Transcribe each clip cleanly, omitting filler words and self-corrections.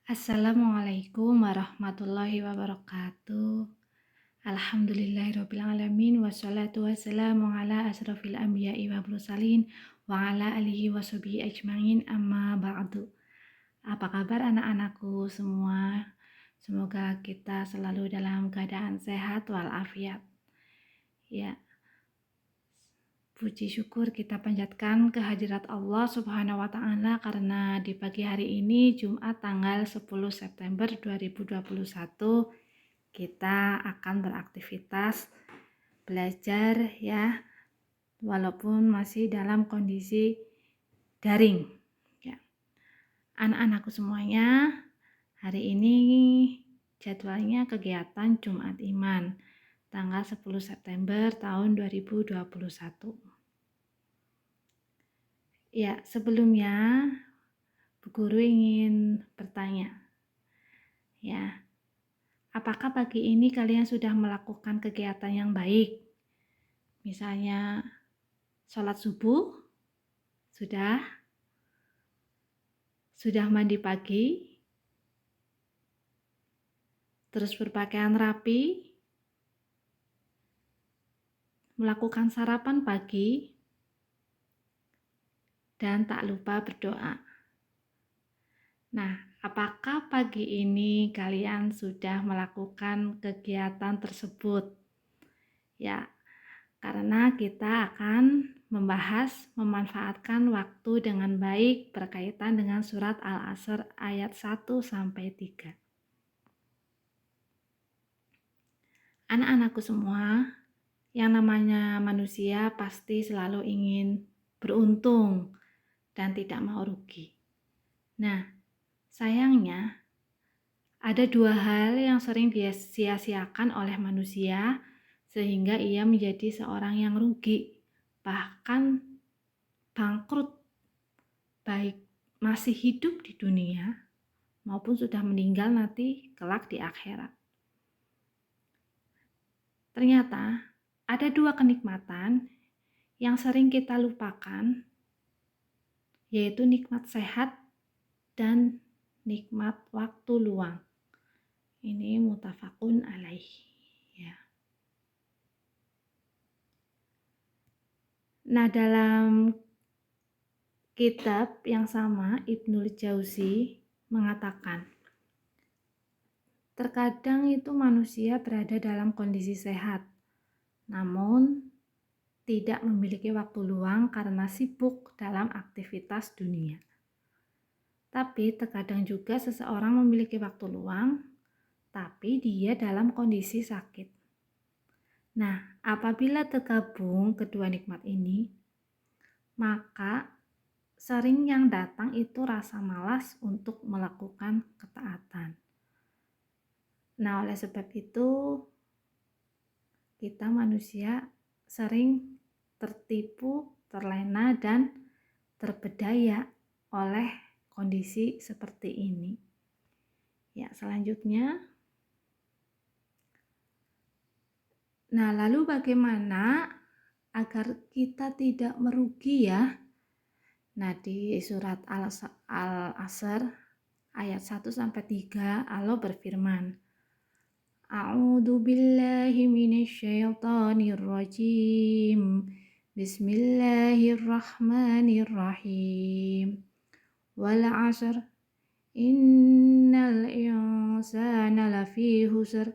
Assalamualaikum warahmatullahi wabarakatuh. Alhamdulillahirrabbilalamin. Wassalatu wassalamu ala asrafil anbiya'i wa mursalin wa ala alihi wa sahbihi ajma'in, amma ba'du. Apa kabar anak-anakku semua? Semoga kita selalu dalam keadaan sehat walafiat. Ya, puji syukur kita panjatkan kehadirat Allah Subhanahu wa Ta'ala karena di pagi hari ini Jumat tanggal 10 September 2021 kita akan beraktivitas belajar ya, walaupun masih dalam kondisi daring ya. Anak-anakku semuanya, hari ini jadwalnya kegiatan Jumat Iman tanggal 10 September tahun 2021. Ya, sebelumnya Bu Guru ingin bertanya. Ya, apakah pagi ini kalian sudah melakukan kegiatan yang baik? Misalnya sholat subuh, sudah mandi pagi, terus berpakaian rapi, melakukan sarapan pagi, dan tak lupa berdoa. Nah, apakah pagi ini kalian sudah melakukan kegiatan tersebut? Ya, karena kita akan membahas memanfaatkan waktu dengan baik berkaitan dengan surat Al-Asr ayat 1-3. Anak-anakku semua, yang namanya manusia pasti selalu ingin beruntung dan tidak mau rugi. Nah, sayangnya ada dua hal yang sering disia-siakan oleh manusia sehingga ia menjadi seorang yang rugi, bahkan bangkrut, baik masih hidup di dunia maupun sudah meninggal nanti kelak di akhirat. Ternyata ada dua kenikmatan yang sering kita lupakan, yaitu nikmat sehat dan nikmat waktu luang. Ini muttafaqun alaih ya. Nah, dalam kitab yang sama Ibnul Jauzi mengatakan, terkadang itu manusia berada dalam kondisi sehat, namun tidak memiliki waktu luang karena sibuk dalam aktivitas dunia. Tapi terkadang juga seseorang memiliki waktu luang, tapi dia dalam kondisi sakit. Nah, apabila tergabung kedua nikmat ini, maka sering yang datang itu rasa malas untuk melakukan ketaatan. Nah, oleh sebab itu kita manusia sering tertipu, terlena, dan terbedaya oleh kondisi seperti ini. Ya, selanjutnya. Nah, lalu bagaimana agar kita tidak merugi ya? Nah, di surat Al-Asr ayat 1-3 Allah berfirman, A'udzu billahi minasyaitonir rajim. Bismillahirrahmanirrahim. Wal 'asr innal insana lafi khusr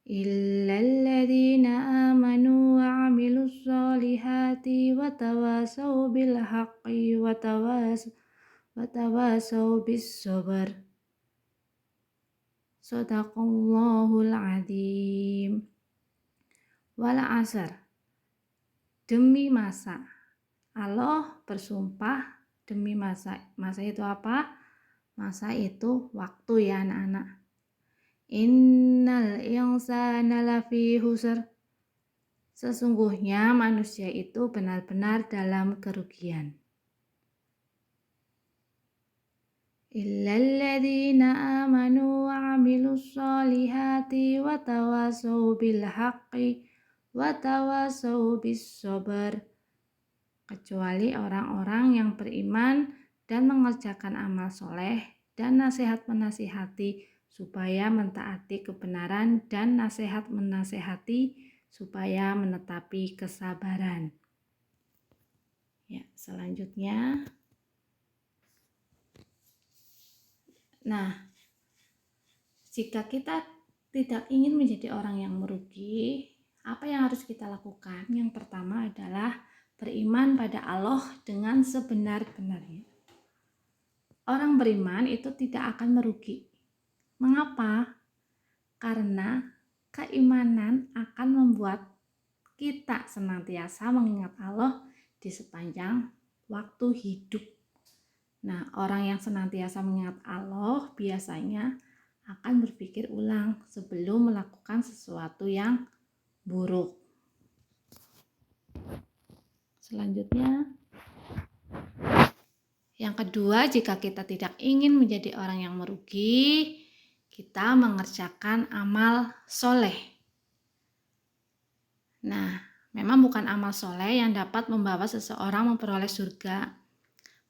illal ladzina amanu wa 'amilus solihati wa tawasaw bil haqqi wa tawasaw bis sabr. Shadaqallahul adzim. Wal 'asr, demi masa. Allah bersumpah demi masa. Masa itu apa? Masa itu waktu ya anak-anak. Innal insana lafi khusr. Sesungguhnya manusia itu benar-benar dalam kerugian. Illal ladzina amanu wa 'amilus solihati wa tawasaw bil haqqi wa tawasaw bis sabr. Kecuali orang-orang yang beriman dan mengerjakan amal soleh dan nasihat menasihati supaya mentaati kebenaran, dan nasihat menasihati supaya menetapi kesabaran. Ya, selanjutnya. Nah, jika kita tidak ingin menjadi orang yang merugi, apa yang harus kita lakukan? Yang pertama adalah beriman pada Allah dengan sebenar-benarnya. Orang beriman itu tidak akan merugi. Mengapa? Karena keimanan akan membuat kita senantiasa mengingat Allah di sepanjang waktu hidup. Nah, orang yang senantiasa mengingat Allah biasanya akan berpikir ulang sebelum melakukan sesuatu yang buruk. Selanjutnya, yang kedua, jika kita tidak ingin menjadi orang yang merugi, kita mengerjakan amal soleh. Nah, memang bukan amal soleh yang dapat membawa seseorang memperoleh surga,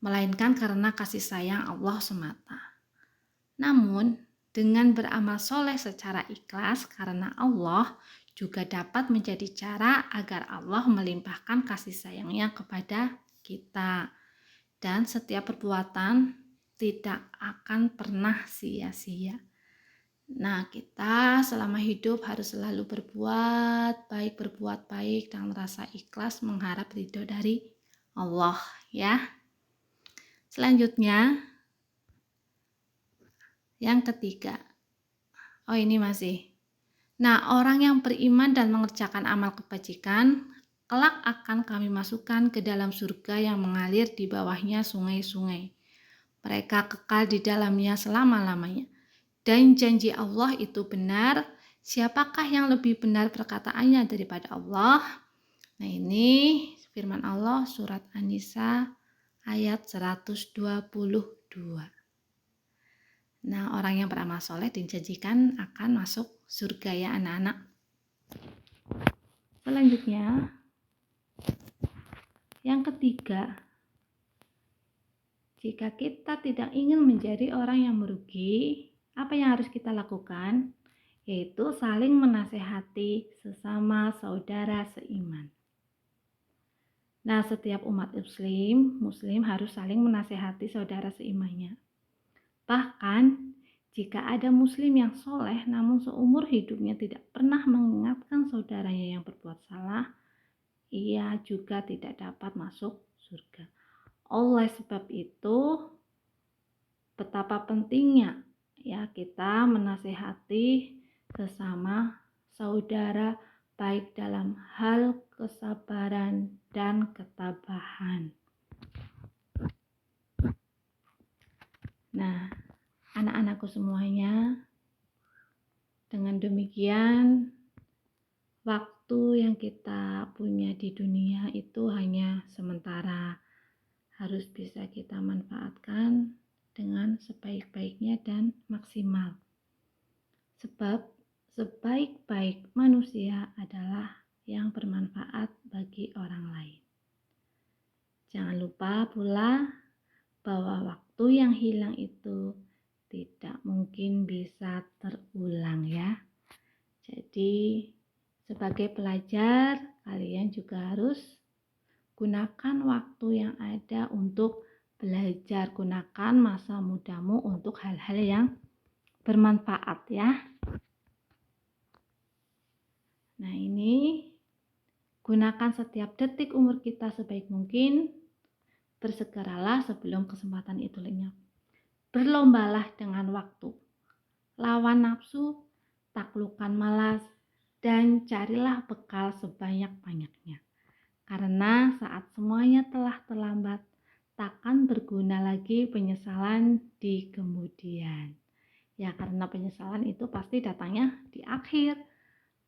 melainkan karena kasih sayang Allah semata. Namun, dengan beramal soleh secara ikhlas karena Allah juga dapat menjadi cara agar Allah melimpahkan kasih sayangnya kepada kita. Dan setiap perbuatan tidak akan pernah sia-sia. Nah, kita selama hidup harus selalu berbuat baik dengan rasa ikhlas mengharap ridho dari Allah ya. Selanjutnya, yang ketiga. Ini masih. Nah, orang yang beriman dan mengerjakan amal kebajikan, kelak akan kami masukkan ke dalam surga yang mengalir di bawahnya sungai-sungai. Mereka kekal di dalamnya selama-lamanya. Dan janji Allah itu benar. Siapakah yang lebih benar perkataannya daripada Allah? Nah, ini firman Allah surat An-Nisa ayat 122. Nah, orang yang beramal soleh dijanjikan akan masuk surga ya anak-anak. Selanjutnya, yang ketiga, jika kita tidak ingin menjadi orang yang merugi, apa yang harus kita lakukan? Yaitu saling menasehati sesama saudara seiman. Nah, setiap umat muslim harus saling menasehati saudara seimannya. Bahkan, jika ada muslim yang soleh namun seumur hidupnya tidak pernah mengingatkan saudaranya yang berbuat salah, ia juga tidak dapat masuk surga. Oleh sebab itu, betapa pentingnya ya kita menasehati sesama saudara baik dalam hal kesabaran dan ketabahan. Nah, anak-anakku semuanya, dengan demikian waktu yang kita punya di dunia itu hanya sementara, harus bisa kita manfaatkan dengan sebaik-baiknya dan maksimal. Sebab sebaik-baik manusia adalah yang bermanfaat bagi orang lain. Jangan lupa pula bahwa waktu yang hilang itu tidak mungkin bisa terulang ya. Jadi sebagai pelajar, kalian juga harus gunakan waktu yang ada untuk belajar. Gunakan masa mudamu untuk hal-hal yang bermanfaat ya. Nah, ini gunakan setiap detik umur kita sebaik mungkin. Bersegeralah sebelum kesempatan itu lenyap. Berlombalah dengan waktu. Lawan nafsu, taklukkan malas, dan carilah bekal sebanyak-banyaknya. Karena saat semuanya telah terlambat, takkan berguna lagi penyesalan di kemudian. Ya, karena penyesalan itu pasti datangnya di akhir.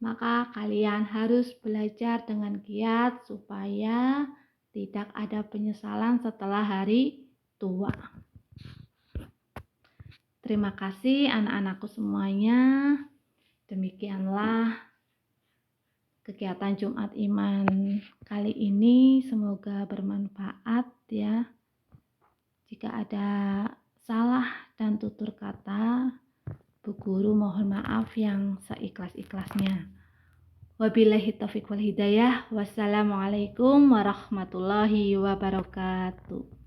Maka kalian harus belajar dengan giat supaya tidak ada penyesalan setelah hari tua. Terima kasih anak-anakku semuanya. Demikianlah kegiatan Jumat Iman kali ini, semoga bermanfaat ya. Jika ada salah dan tutur kata, Bu Guru mohon maaf yang seikhlas-ikhlasnya. Wabillahi taufiq wal hidayah. Wassalamualaikum warahmatullahi wabarakatuh.